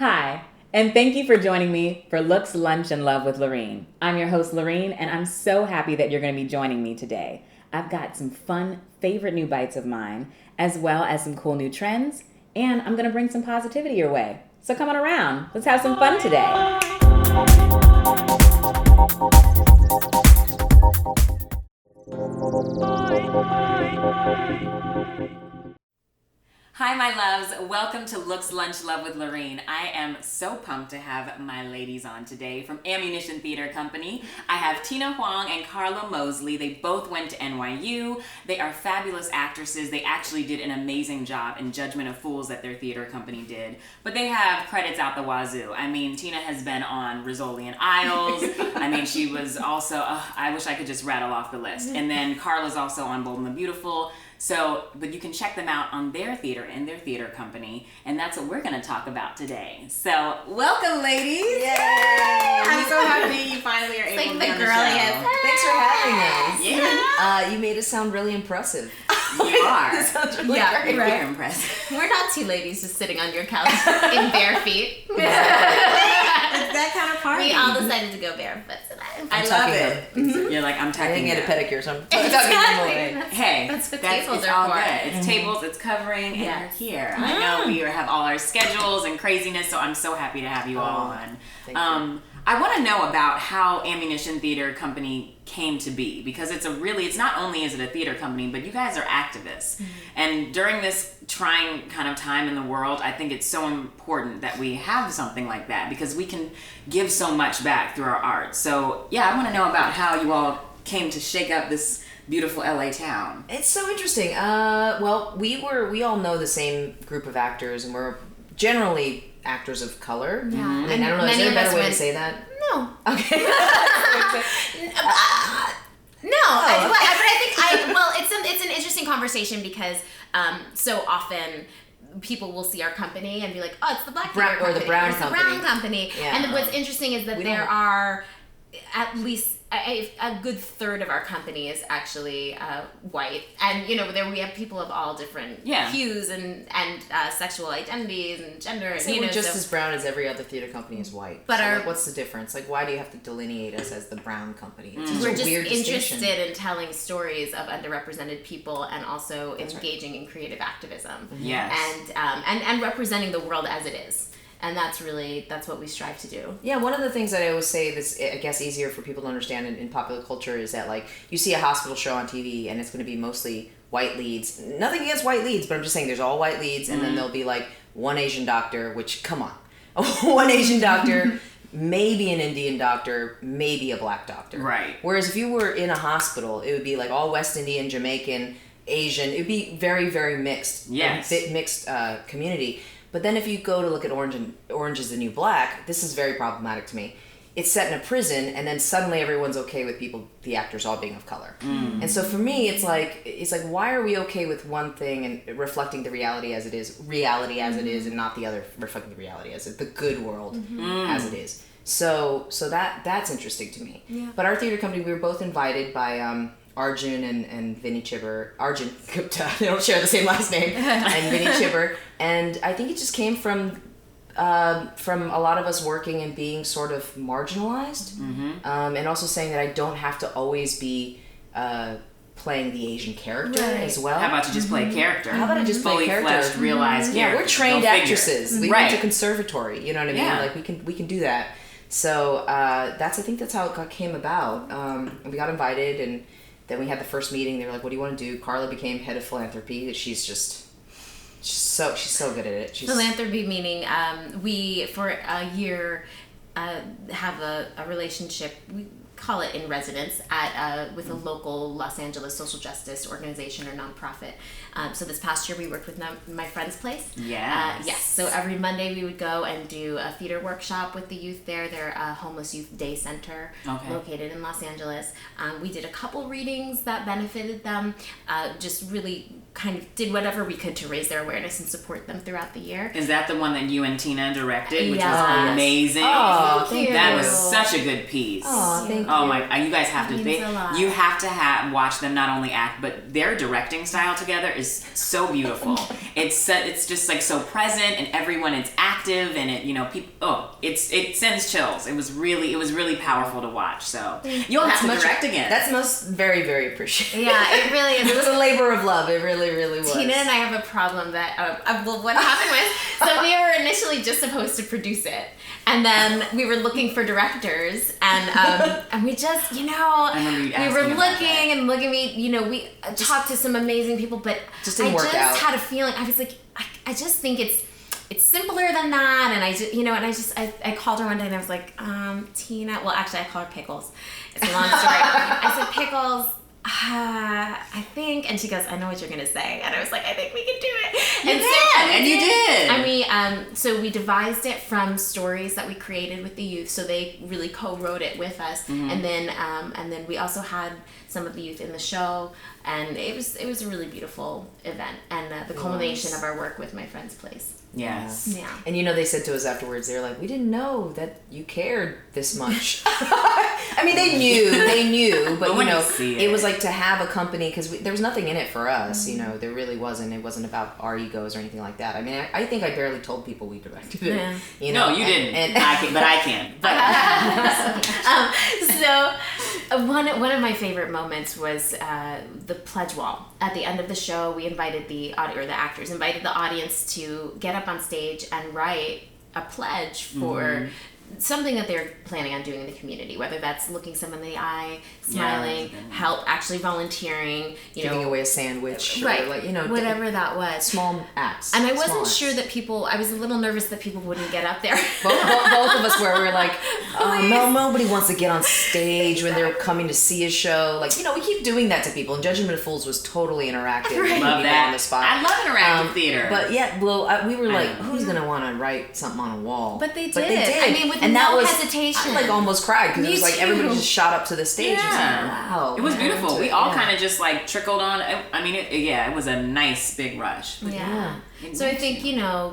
Hi, and thank you for joining me for Looks, Lunch, and Love with Lorene. I'm your host, Lorene, and I'm so happy that you're going to be joining me today. I've got some fun, favorite new bites of mine, as well as some cool new trends, and I'm going to bring some positivity your way. So come on around. Let's have some fun today. Hi, my loves. Welcome to Looks, Lunch, Love with Lorene. I am so pumped to have my ladies on today from Ammunition Theatre Company. I have Tina Huang and Carla Mosley. They both went to NYU. They are fabulous actresses. They actually did an amazing job in Judgment of Fools that their theater company did. But they have credits out the wazoo. I mean, Tina has been on Rizzoli and Isles. I mean, she was also, I wish I could just rattle off the list. And then Carla's also on Bold and the Beautiful. So, but you can check them out on their theater and their theater company, and that's what we're going to talk about today. So, welcome, ladies! Yay! I'm so happy you finally are able to be on the show. Thanks for having us. Yeah. You made us sound really impressive. You are. That sounds really Very great. Right. impressive. We're not two ladies just sitting on your couch in bare feet. It's that kind of party. We all decided to go barefoot today. I love tucking it. them. You're like, I'm I tucking didn't get a them. pedicure, so I'm Exactly. tucking them away. Hey, That's what tables it's are all for. good. It's tables, it's covering, and Yes. you're here. I know we have all our schedules and craziness, so I'm so happy to have you all on. Thank you. I want to know about how Ammunition Theatre Company came to be, because it's not only is it a theater company, but you guys are activists. Mm-hmm. And during this trying kind of time in the world, I think it's so important that we have something like that, because we can give so much back through our art. So yeah, I want to know about how you all came to shake up this beautiful LA town. It's so interesting. Well, we all know the same group of actors, and we're generally actors of color. Yeah. And And I don't know, is many there a of better us way to went- say that? No. Okay. It's an interesting conversation because so often people will see our company and be like, oh, it's the black Brown- theater or the company, brown or it's company. the brown company. Yeah. And what's interesting is that We there don't- are at least a good third of our company is actually white, and we have people of all different hues and sexual identities and gender. And, So we're just so- as brown as every other theater company is white. But so, our- like, what's the difference? Like, why do you have to delineate us as the brown company? It's such we're a just weird interested distinction. in telling stories of underrepresented people and also engaging in creative activism. Yes. And representing the world as it is. And that's what we strive to do. Yeah, one of the things that I always say that's, I guess, easier for people to understand in popular culture is that, like, you see a hospital show on TV and it's going to be mostly white leads. Nothing against white leads, but I'm just saying there's all white leads, and then there'll be, like, one Asian doctor, which, come on. One Asian doctor, maybe an Indian doctor, maybe a black doctor. Right. Whereas if you were in a hospital, it would be, like, all West Indian, Jamaican, Asian. It would be very, very mixed. Yes. Mixed community. But then if you go to look at Orange is the New Black, this is very problematic to me. It's set in a prison, and then suddenly everyone's okay with the actors all being of color. And so for me, it's like, why are we okay with one thing and reflecting the reality as it is, and not the other reflecting the reality as the good world as it is. So that's interesting to me. Yeah. But our theater company, we were both invited by Arjun and Vinny Chibber. Arjun Gupta, they don't share the same last name, and Vinny Chibber. And I think it just came from a lot of us working and being sort of marginalized, and also saying that I don't have to always be playing the Asian character as well. How about you just play a character? How about I just play a fully character? fleshed, realized Yeah, character? we're trained Go figure. actresses. We Right. went to conservatory. You know what I mean? Yeah. Like we can do that. So I think that's how it came about. And we got invited, and then we had the first meeting. They were like, "What do you want to do?" Carla became head of philanthropy. She's so good at it. Philanthropy meaning we, for a year, have a relationship, we call it in residence, with a local Los Angeles social justice organization or nonprofit. So this past year we worked with My Friend's Place. Yes. Yes. So every Monday we would go and do a theater workshop with the youth there. They're a homeless youth day center located in Los Angeles. We did a couple readings that benefited them. Just really kind of did whatever we could to raise their awareness and support them throughout the year. Is that the one that you and Tina directed, which Yes. was amazing? Oh, Thank you. That was such a good piece. Oh, thank Oh my! You guys have to. You have to watch them not only act, but their directing style together is so beautiful. It's just like so present, and everyone is active, and people. Oh, it sends chills. It was really powerful to watch. So you'll have to direct again. That's very, very appreciated. Yeah, it really is. It was a labor of love. It really, really was. Tina and I have a problem that what happened was, so we were initially just supposed to produce it, and then we were looking for directors, and we just we were looking. We talked to some amazing people, but I just had a feeling. I was like, I just think it's simpler than that, and I called her one day and I was like, Tina. Well, actually, I called her Pickles. It's a long story. I said, Pickles. I think, and she goes, I know what you're gonna say, and I was like, I think we can do it. You did. I mean, so we devised it from stories that we created with the youth, so they really co-wrote it with us, and then we also had some of the youth in the show, and it was a really beautiful event, and the culmination of our work with My Friend's Place. Yes. Yeah. And they said to us afterwards, they were like, we didn't know that you cared this much. I mean, they knew, but it was like to have a company, because there was nothing in it for us, there really wasn't. It wasn't about our egos or anything like that. I mean, I think I barely told people we directed it. Yeah. No, you didn't. But I can. So one of my favorite moments was the pledge wall. At the end of the show, we invited the actors invited the audience to get up on stage and write a pledge for something that they're planning on doing in the community, whether that's looking someone in the eye, smiling, help, actually volunteering, giving away a sandwich, right? Or whatever that was. Small acts. And I wasn't sure that I was a little nervous that people wouldn't get up there. Both of us were. We were like, nobody wants to get on stage when they're coming to see a show. We keep doing that to people. And Judgment of Fools was totally interactive. Right. Love that. On the spot. I love interactive theater. But we were like, who's gonna want to write something on a wall? But they did. I mean, with hesitation. I almost cried because it was like everybody just shot up to the stage. Yeah. Wow. It was beautiful. We all kind of just trickled on. I mean, it was a nice big rush. Yeah. So I think,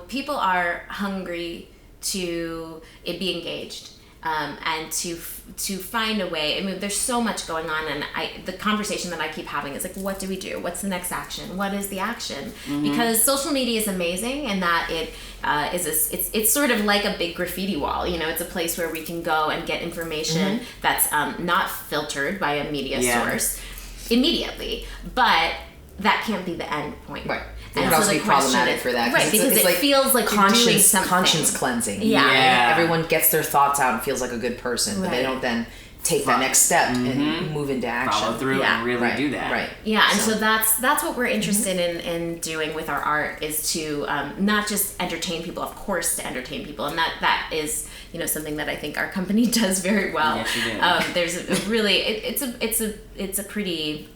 people are hungry to be engaged. And to find a way. I mean, there's so much going on, and the conversation that I keep having is like, what do we do? What's the next action? What is the action? Because social media is amazing, in that it it's sort of like a big graffiti wall. It's a place where we can go and get information that's not filtered by a media source immediately, but that can't be the end point. Right. It could also be problematic for that. Right, because it feels like you're doing something. Conscience cleansing. Yeah. Everyone gets their thoughts out and feels like a good person, but they don't then take that next step and move into action. Follow through and really do that. Right. Yeah, and so that's what we're interested in doing with our art, is to not just entertain people, of course, to entertain people, and that is something that I think our company does very well. Yes, you do. There's a really it's a pretty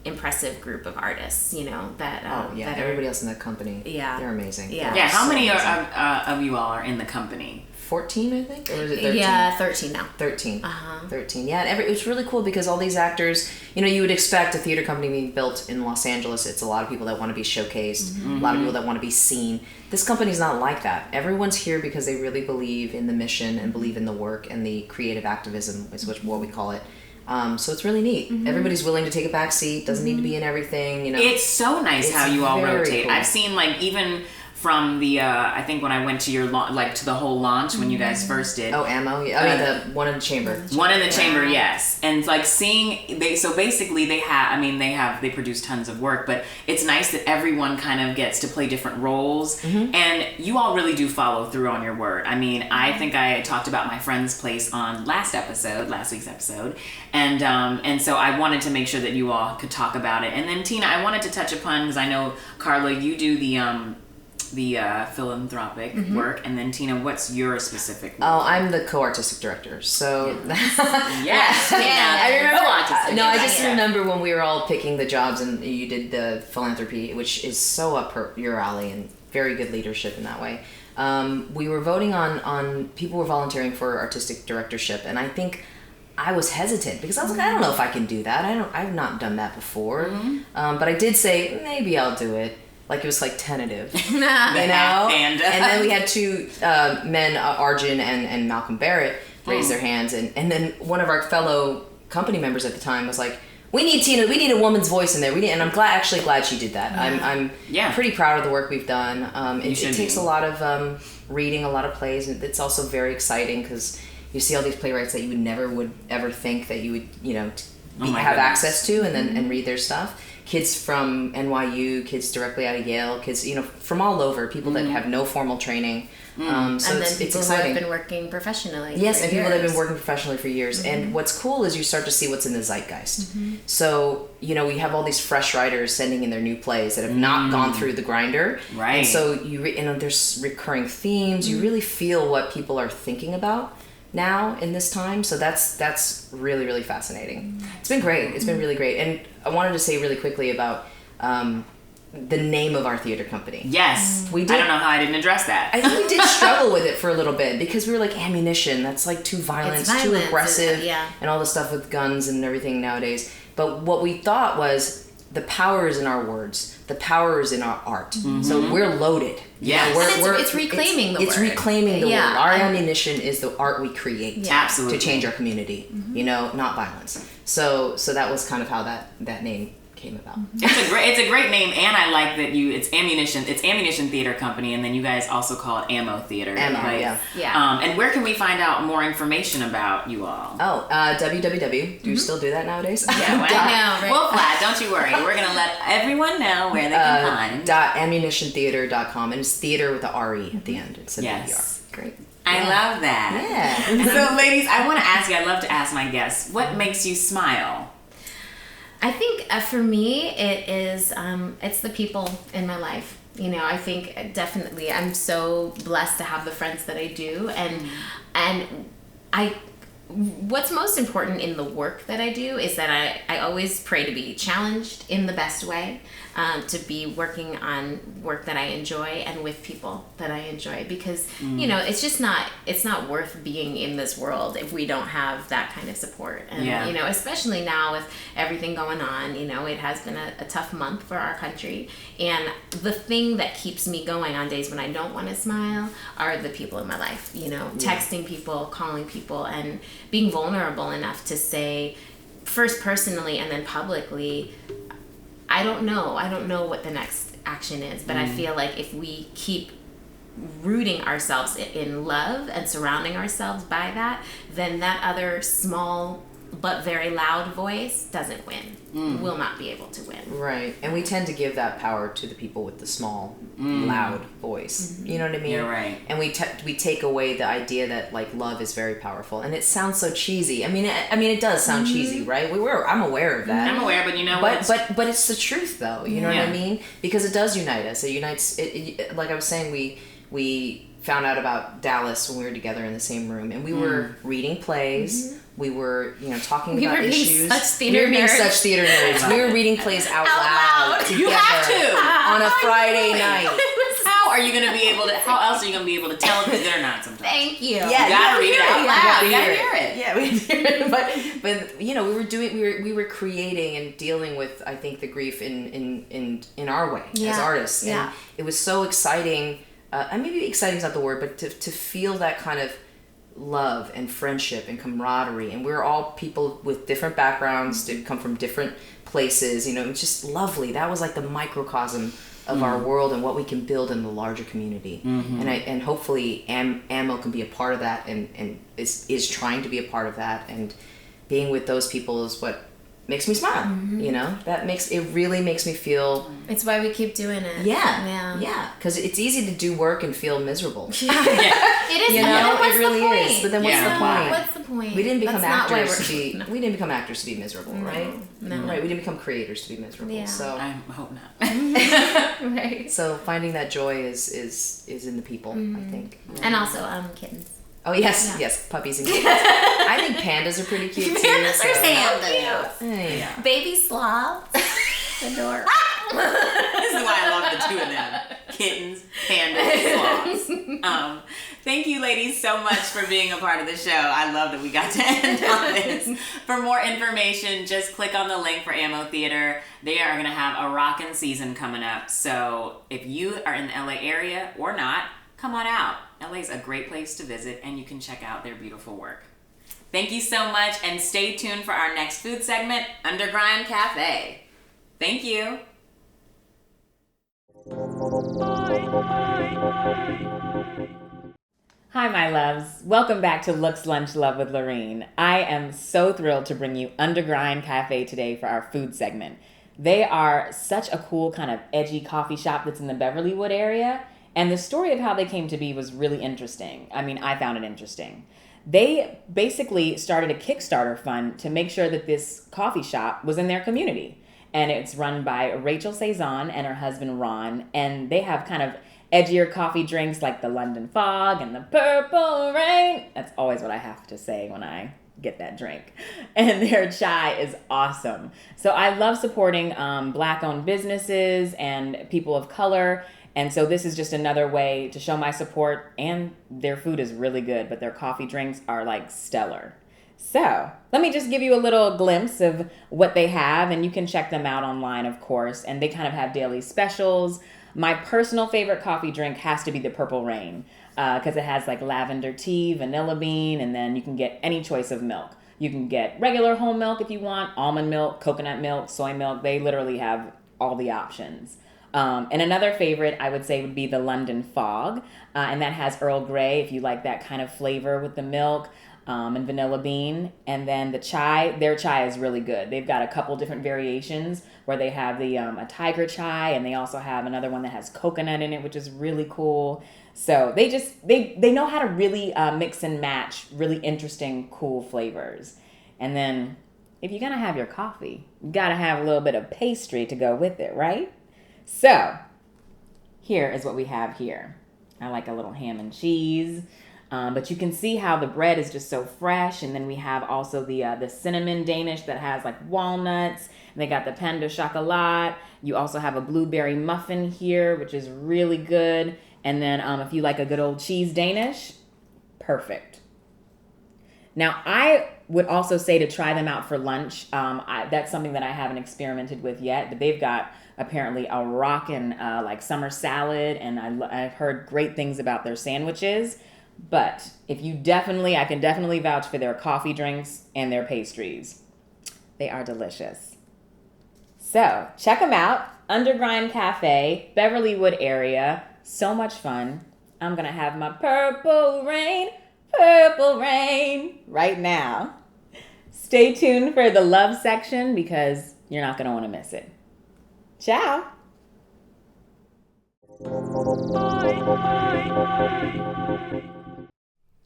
impressive group of artists, that that everybody else in that company, yeah, they're amazing. Yeah. How many of you all are in the company? 14, I think, or is it 13? Yeah, 13 now. 13. 13. Yeah, and it's really cool because all these actors, you would expect a theater company being built in Los Angeles. It's a lot of people that want to be showcased, a lot of people that want to be seen. This company's not like that. Everyone's here because they really believe in the mission and believe in the work and the creative activism, is what we call it. So it's really neat. Everybody's willing to take a back seat. Doesn't need to be in everything. It's so nice how you all rotate. Cool. I've seen even from the I think when I went to your to the whole launch when you guys first did. Oh, Ammo. Yeah. I mean the one in the chamber. One in the chamber, yes. And seeing they produce tons of work, but it's nice that everyone kind of gets to play different roles, and you all really do follow through on your word. I mean, I think I talked about My Friend's Place on last week's episode, and so I wanted to make sure that you all could talk about it. And then Tina, I wanted to touch upon, because I know Carla, you do the philanthropic work, and then Tina, what's your specific work? Oh, I'm the co-artistic director. So yes, I remember. I just remember when we were all picking the jobs, and you did the philanthropy, which is so up your alley, and very good leadership in that way. We were voting on people were volunteering for artistic directorship, and I think I was hesitant because I was like, I don't know if I can do that. I've not done that before, but I did say maybe I'll do it. Like it was tentative, you know. And then we had two men, Arjun and Malcolm Barrett, raised their hands, and then one of our fellow company members at the time was like, we need a woman's voice in there. And I'm actually glad she did that. I'm pretty proud of the work we've done. It takes a lot of reading, a lot of plays, and it's also very exciting because you see all these playwrights that you would ever think that you would, have access to, and then and read their stuff. Kids from NYU, kids directly out of Yale, kids from all over, people that have no formal training. So and then it's people exciting. who have been working professionally. Yes, and people that have been years. working professionally for years. And what's cool is you start to see what's in the zeitgeist. So we have all these fresh writers sending in their new plays that have not gone through the grinder. Right. And so there's recurring themes. You really feel what people are thinking about now in this time. So that's really, really fascinating. It's been great. It's been really great. And I wanted to say really quickly about the name of our theater company. Yes. We did. I don't know how I didn't address that. I think we did struggle with it for a little bit because we were like, ammunition, that's like too violent, It's too violence, aggressive, yeah. and all the stuff with guns and everything nowadays. But what we thought was the power is in our words. The power is in our art. So we're loaded. Yes. It's reclaiming the word. It's reclaiming the Yeah. word. Our ammunition is the art we create Yeah. Absolutely. to change our community, not violence. So that was kind of how that name came about. It's a great name, and I like that it's Ammunition Theater Company, and then you guys also call it Ammo Theater. Ammo, right? Yeah. And where can we find out more information about you all? www. Do you still do that nowadays? Yeah, well, I know, right? Well, Flat, don't you worry. We're gonna let everyone know where they can find. ammunitiontheater.com, and it's theater with the RE at the end instead of Yes. the ER. Great. I love that. Yeah. So, ladies, I want to ask you. I love to ask my guests, what makes you smile? I think for me, it is, it's the people in my life. I think definitely I'm so blessed to have the friends that I do. And what's most important in the work that I do is that I always pray to be challenged in the best way, to be working on work that I enjoy and with people that I enjoy, because it's not worth being in this world if we don't have that kind of support. And especially now with everything going on, it has been a tough month for our country, and the thing that keeps me going on days when I don't want to smile are the people in my life. Texting people, calling people, and being vulnerable enough to say, first personally and then publicly, I don't know what the next action is, but I feel like if we keep rooting ourselves in love and surrounding ourselves by that, then that other small but very loud voice doesn't win. Will not be able to win. Right. And we tend to give that power to the people with the small, loud voice. You know what I mean? You're right. And we take away the idea that like love is very powerful. And it sounds so cheesy. I mean it does sound cheesy, right? I'm aware of that. I'm aware, but but it's the truth though. You know what I mean? Because it does unite us. It unites like I was saying, we found out about Dallas when we were together in the same room, and we were reading plays. We were, talking about issues. We were being such theater nerds. We were reading plays out loud together You have to on a Friday night. How are you going to be able to? How else are you going to be able to tell if it's good or not? Sometimes. Thank you. Yeah, You gotta read it out loud. You gotta hear hear it. Yeah, we hear it. But we were creating and dealing with, I think, the grief in our way as artists. And it was so exciting. Maybe exciting is not the word, but to feel that kind of love and friendship and camaraderie, and we're all people with different backgrounds, to come from different places. It's just lovely. That was like the microcosm of our world and what we can build in the larger community. And hopefully Ammo can be a part of that, and is trying to be a part of that, and being with those people is what makes me smile. It really makes me feel. It's why we keep doing it. Yeah. Because it's easy to do work and feel miserable. It is. It really is. But then what's the point? What's the point? We didn't become That's actors to be. We didn't become actors to be miserable, right? No. Right. We didn't become creators to be miserable. Yeah. So I hope not. Right. So finding that joy is in the people, I think. And also kittens. Oh yes, puppies and kittens. I think pandas are pretty cute too. Pandas are so. so cute. Hey. Baby sloths. Adorable. This is why I love the two of them. Kittens, pandas, sloths. Thank you, ladies, so much for being a part of the show. I love that we got to end on this. For more information, just click on the link for Ammo Theater. They are going to have a rockin' season coming up. So if you are in the LA area or not, come on out. LA is a great place to visit, and you can check out their beautiful work. Thank you so much, and stay tuned for our next food segment, Underground Cafe. Thank you. Hi, my loves. Welcome back to Looks Lunch Love with Lorene. I am so thrilled to bring you Underground Cafe today for our food segment. They are such a cool kind of edgy coffee shop that's in the Beverlywood area, and the story of how they came to be was really interesting. I mean, I found it interesting. They basically started a Kickstarter fund to make sure that this coffee shop was in their community. And it's run by Rachel Cezanne and her husband Ron, and they have kind of edgier coffee drinks like the London Fog and the Purple Rain. That's always what I have to say when I get that drink. And their chai is awesome. So I love supporting Black-owned businesses and people of color. And so this is just another way to show my support, and their food is really good, but their coffee drinks are like stellar. So let me just give you a little glimpse of what they have, and you can check them out online, of course, and they kind of have daily specials. My personal favorite coffee drink has to be the Purple Rain because it has like lavender tea, vanilla bean, and then you can get any choice of milk. You can get regular whole milk if you want, almond milk, coconut milk, soy milk. They literally have all the options. And another favorite I would say would be the London Fog, and that has Earl Grey if you like that kind of flavor with the milk, and vanilla bean. And then the chai, their chai is really good. They've got a couple different variations where they have the a tiger chai, and they also have another one that has coconut in it, which is really cool. So they know how to really mix and match really interesting, cool flavors. And then if you're gonna have your coffee, you gotta have a little bit of pastry to go with it, right? So, here is what we have here. I like a little ham and cheese, but you can see how the bread is just so fresh. And then we have also the cinnamon Danish that has like walnuts. And they got the pain de chocolat. You also have a blueberry muffin here, which is really good. And then if you like a good old cheese Danish, perfect. Now, I would also say to try them out for lunch. That's something that I haven't experimented with yet, but they've got apparently a rockin' like summer salad, and I've heard great things about their sandwiches. But I can definitely vouch for their coffee drinks and their pastries. They are delicious. So check them out. Underground Cafe, Beverlywood area. So much fun. I'm gonna have my purple rain right now. Stay tuned for the love section because you're not gonna want to miss it. Ciao.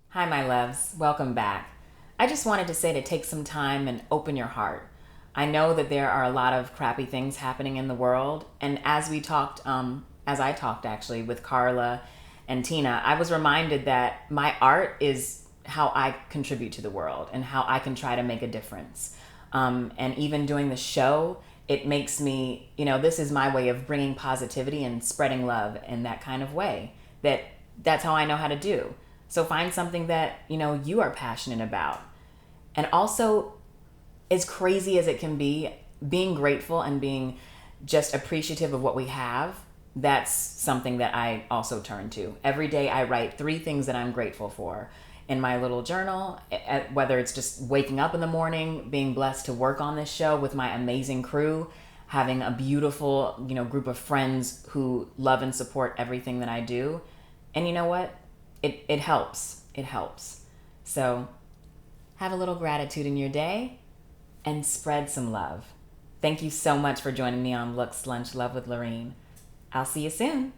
Hi, my loves. Welcome back. I just wanted to say to take some time and open your heart. I know that there are a lot of crappy things happening in the world. And as I talked actually with Carla and Tina, I was reminded that my art is how I contribute to the world and how I can try to make a difference. And even doing the show, it makes me, this is my way of bringing positivity and spreading love in that kind of way. That's how I know how to do. So find something that, you are passionate about. And also, as crazy as it can be, being grateful and being just appreciative of what we have, that's something that I also turn to. Every day I write 3 things that I'm grateful for in my little journal, whether it's just waking up in the morning, being blessed to work on this show with my amazing crew, having a beautiful, group of friends who love and support everything that I do. And you know what? It helps. It helps. So have a little gratitude in your day and spread some love. Thank you so much for joining me on Looks Lunch Love with Lorene. I'll see you soon.